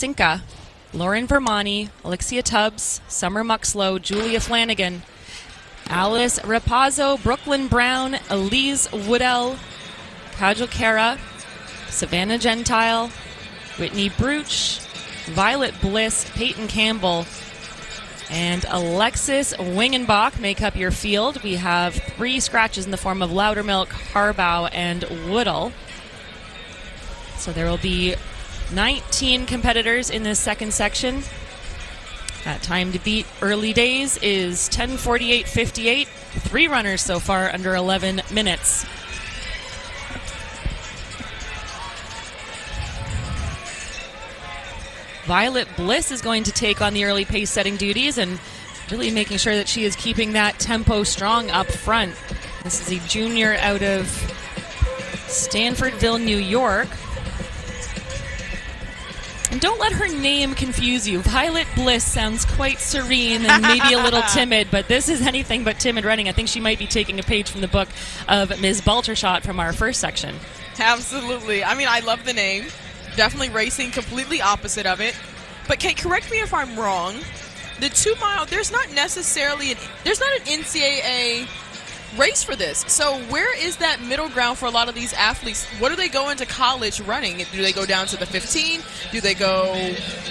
Sinka, Lauren Vermani, Alexia Tubbs, Summer Muxlow, Julia Flanagan, Alice Rapazzo, Brooklyn Brown, Elise Woodell, Kajal Kara, Savannah Gentile, Whitney Bruch, Violet Bliss, Peyton Campbell, and Alexis Wingenbach make up your field. We have 3 scratches in the form of Loudermilk, Harbaugh, and Woodall. So there will be 19 competitors in this second section. That time to beat early days is 10:48.58. 3 runners so far under 11 minutes. Violet Bliss is going to take on the early pace setting duties and really making sure that she is keeping that tempo strong up front. This is a junior out of Stanfordville, New York. And don't let her name confuse you. Violet Bliss sounds quite serene and maybe a little timid, but this is anything but timid running. I think she might be taking a page from the book of Ms. Baltershot from our first section. Absolutely. I mean, I love the name. Definitely racing completely opposite of it. But Kate, correct me if I'm wrong. The 2 mile, there's not an NCAA race for this. So where is that middle ground for a lot of these athletes? What do they go into college running? Do they go down to the 15? Do they go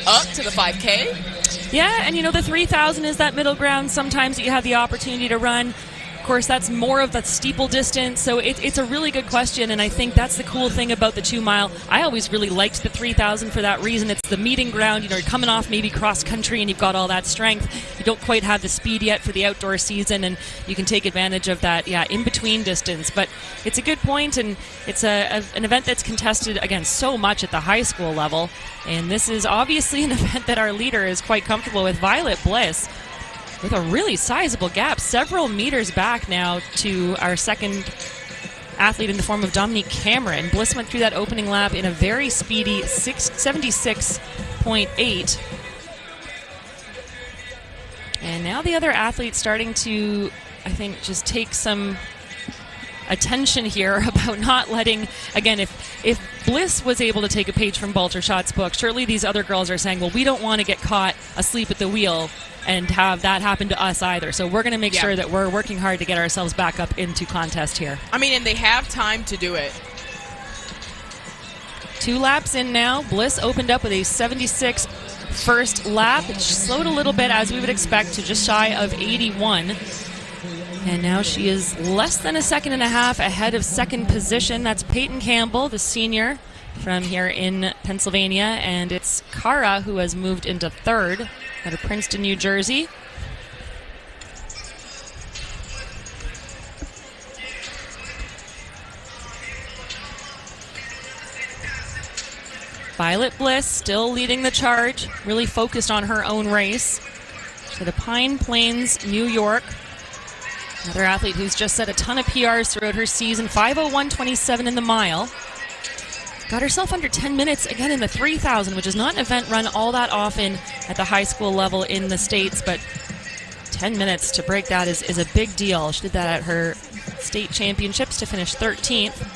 up to the 5K? Yeah, and the 3,000 is that middle ground. Sometimes you have the opportunity to run. Of course, that's more of the steeple distance, so it's a really good question, and I think that's the cool thing about the 2 mile. I always really liked the 3,000 for that reason. It's the meeting ground. You're coming off maybe cross country and you've got all that strength. You don't quite have the speed yet for the outdoor season, and you can take advantage of that, in-between distance. But it's a good point, and it's an event that's contested, again, so much at the high school level, and this is obviously an event that our leader is quite comfortable with. Violet Bliss, with a really sizable gap, several meters back now to our second athlete in the form of Dominique Cameron. Bliss went through that opening lap in a very speedy 76.8. And now the other athlete starting to, I think, just take some attention here about not letting, again, if Bliss was able to take a page from Baltershot's book, surely these other girls are saying, well, we don't want to get caught asleep at the wheel and have that happen to us either. So we're going to make sure that we're working hard to get ourselves back up into contest here. I mean, and they have time to do it. 2 laps in now. Bliss opened up with a 76 first lap. It slowed a little bit, as we would expect, to just shy of 81. And now she is less than a second and a half ahead of second position. That's Peyton Campbell, the senior from here in Pennsylvania. And it's Kara who has moved into third out of Princeton, New Jersey. Violet Bliss still leading the charge, really focused on her own race. So the Pine Plains, New York. Another athlete who's just set a ton of PRs throughout her season, 5:01.27 in the mile. Got herself under 10 minutes again in the 3,000, which is not an event run all that often at the high school level in the States, but 10 minutes to break that is a big deal. She did that at her state championships to finish 13th.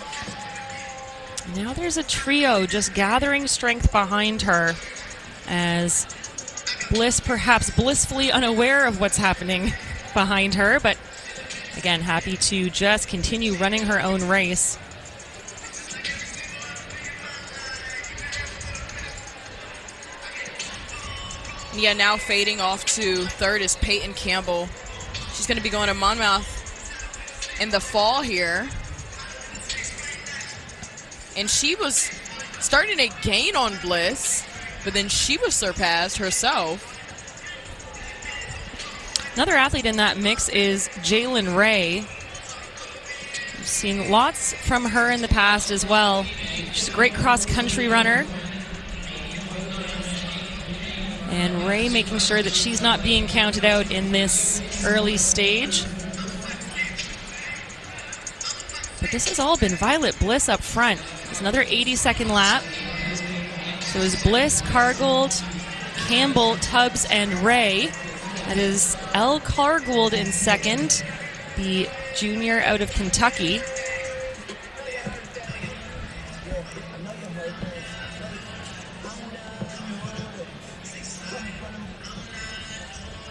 Now there's a trio just gathering strength behind her as Bliss perhaps blissfully unaware of what's happening behind her, but again, happy to just continue running her own race. Yeah, now fading off to third is Peyton Campbell. She's going to be going to Monmouth in the fall here. And she was starting to gain on Bliss, but then she was surpassed herself. Another athlete in that mix is Jalen Ray. We've seen lots from her in the past as well. She's a great cross-country runner. And Ray making sure that she's not being counted out in this early stage. But this has all been Violet Bliss up front. It's another 80-second lap. So it was Bliss, Cargold, Campbell, Tubbs, and Ray. That is Elle Cargold in second, the junior out of Kentucky.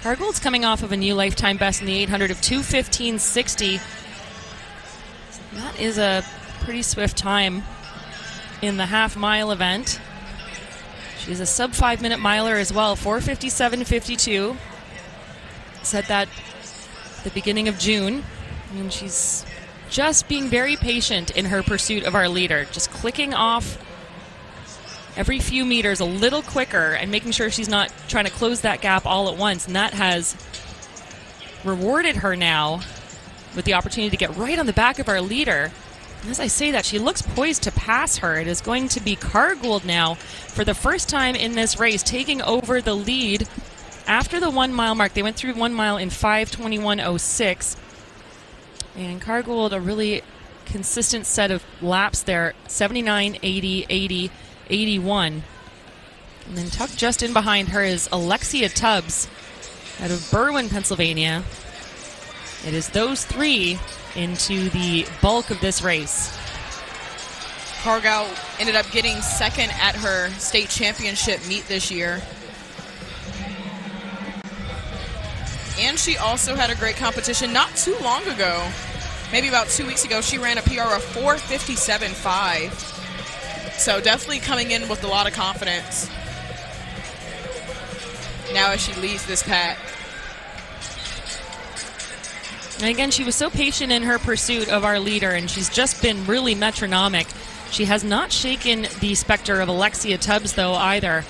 Cargold's coming off of a new lifetime best in the 800 of 2:15.60. That is a pretty swift time in the half-mile event. She's a sub 5-minute miler as well, 4:57.52. Said that at the beginning of June. And she's just being very patient in her pursuit of our leader, just clicking off every few meters a little quicker and making sure she's not trying to close that gap all at once. And that has rewarded her now with the opportunity to get right on the back of our leader. And as I say that, she looks poised to pass her. It is going to be Cargold now for the first time in this race, taking over the lead after the 1 mile mark. They went through 1 mile in 5:21.06. And Cargold, a really consistent set of laps there, 79, 80, 80, 81. And then tucked just in behind her is Alexia Tubbs out of Berwyn, Pennsylvania. It is those three into the bulk of this race. Cargold ended up getting second at her state championship meet this year. And she also had a great competition not too long ago. Maybe about 2 weeks ago, she ran a PR of 4:57.5. So definitely coming in with a lot of confidence now as she leads this pack. And again, she was so patient in her pursuit of our leader, and she's just been really metronomic. She has not shaken the specter of Alexia Tubbs, though, either.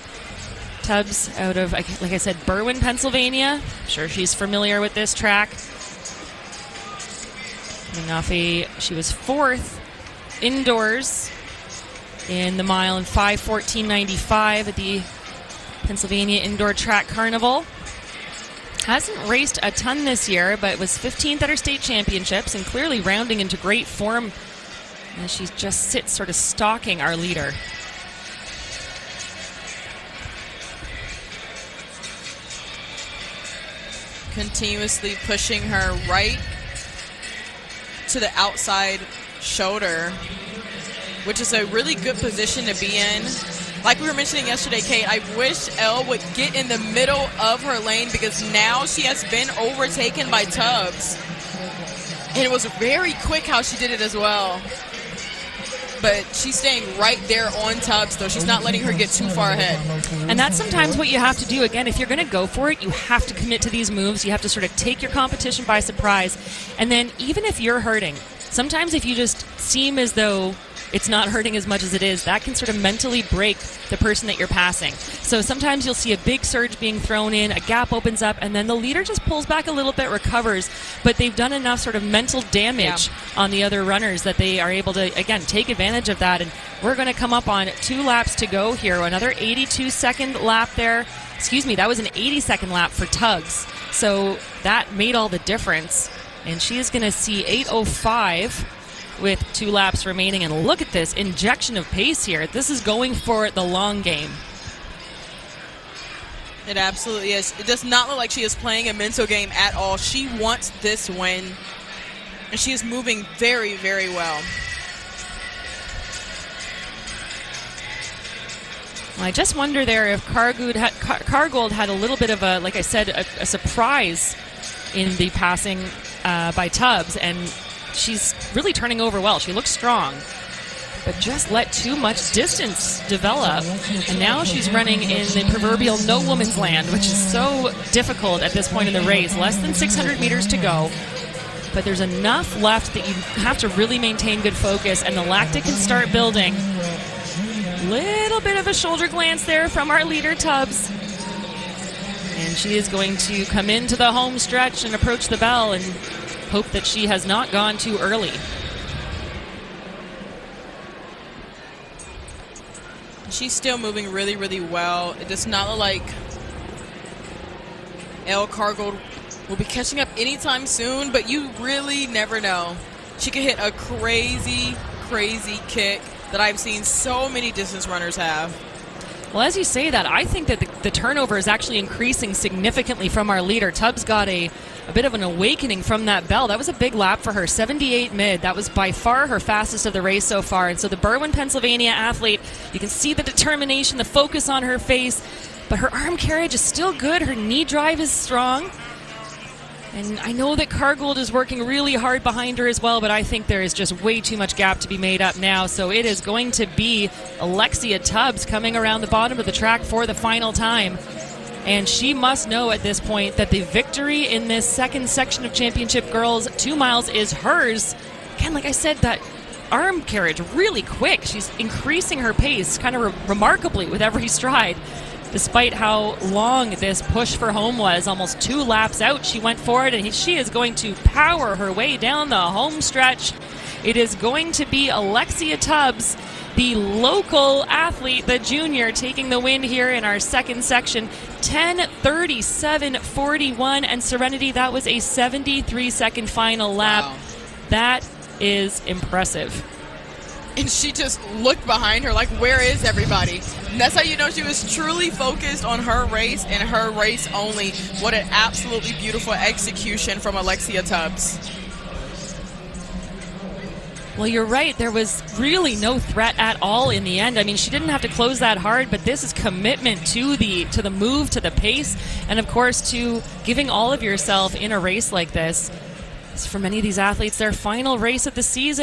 Tubbs out of, like I said, Berwyn, Pennsylvania. I'm sure she's familiar with this track. She was fourth indoors in the mile in 5:14.95 at the Pennsylvania Indoor Track Carnival. Hasn't raced a ton this year, but was 15th at her state championships and clearly rounding into great form as she just sits sort of stalking our leader. Continuously pushing her right to the outside shoulder, which is a really good position to be in. Like we were mentioning yesterday, Kate, I wish Elle would get in the middle of her lane because now she has been overtaken by Tubbs. And it was very quick how she did it as well. But she's staying right there on Tubbs, though. She's not letting her get too far ahead. And that's sometimes what you have to do. Again, if you're going to go for it, you have to commit to these moves. You have to sort of take your competition by surprise. And then even if you're hurting, sometimes if you just seem as though it's not hurting as much as it is, that can sort of mentally break the person that you're passing. So sometimes you'll see a big surge being thrown in, a gap opens up, and then the leader just pulls back a little bit, recovers, but they've done enough sort of mental damage on the other runners that they are able to, again, take advantage of that. And we're going to come up on 2 laps to go here. Another 82-second lap there. Excuse me, that was an 80-second lap for Tubbs. So that made all the difference. And she is going to see 8:05 with 2 laps remaining. And look at this injection of pace here. This is going for the long game. It absolutely is. It does not look like she is playing a mental game at all. She wants this win, and she is moving very, very well. Well, I just wonder there if Cargold had a little bit of a, like I said, a surprise in the passing by Tubbs, and she's really turning over well. She looks strong, but just let too much distance develop. And now she's running in the proverbial no woman's land, which is so difficult at this point in the race. Less than 600 meters to go, but there's enough left that you have to really maintain good focus, and the lactic can start building. Little bit of a shoulder glance there from our leader, Tubbs. And she is going to come into the home stretch and approach the bell and hope that she has not gone too early. She's still moving really, really well. It does not look like Elle Cargold will be catching up anytime soon, but you really never know. She could hit a crazy, crazy kick that I've seen so many distance runners have. Well, as you say that, I think that the turnover is actually increasing significantly from our leader. Tubbs got a bit of an awakening from that bell. That was a big lap for her, 78 mid. That was by far her fastest of the race so far. And so the Berwyn, Pennsylvania athlete, you can see the determination, the focus on her face, but her arm carriage is still good. Her knee drive is strong. And I know that Cargold is working really hard behind her as well, but I think there is just way too much gap to be made up now. So it is going to be Alexia Tubbs coming around the bottom of the track for the final time. And she must know at this point that the victory in this second section of Championship Girls 2 miles is hers. Again, like I said, that arm carriage really quick. She's increasing her pace kind of remarkably with every stride. Despite how long this push for home was, almost 2 laps out, she went for it, and she is going to power her way down the home stretch. It is going to be Alexia Tubbs, the local athlete, the junior, taking the win here in our second section. 10:37.41, and Serenity, that was a 73-second final lap. Wow. That is impressive. And she just looked behind her like, where is everybody? And that's how you know she was truly focused on her race and her race only. What an absolutely beautiful execution from Alexia Tubbs. Well, you're right. There was really no threat at all in the end. I mean, she didn't have to close that hard, but this is commitment to the move, to the pace, and of course to giving all of yourself in a race like this. It's for many of these athletes their final race of the season.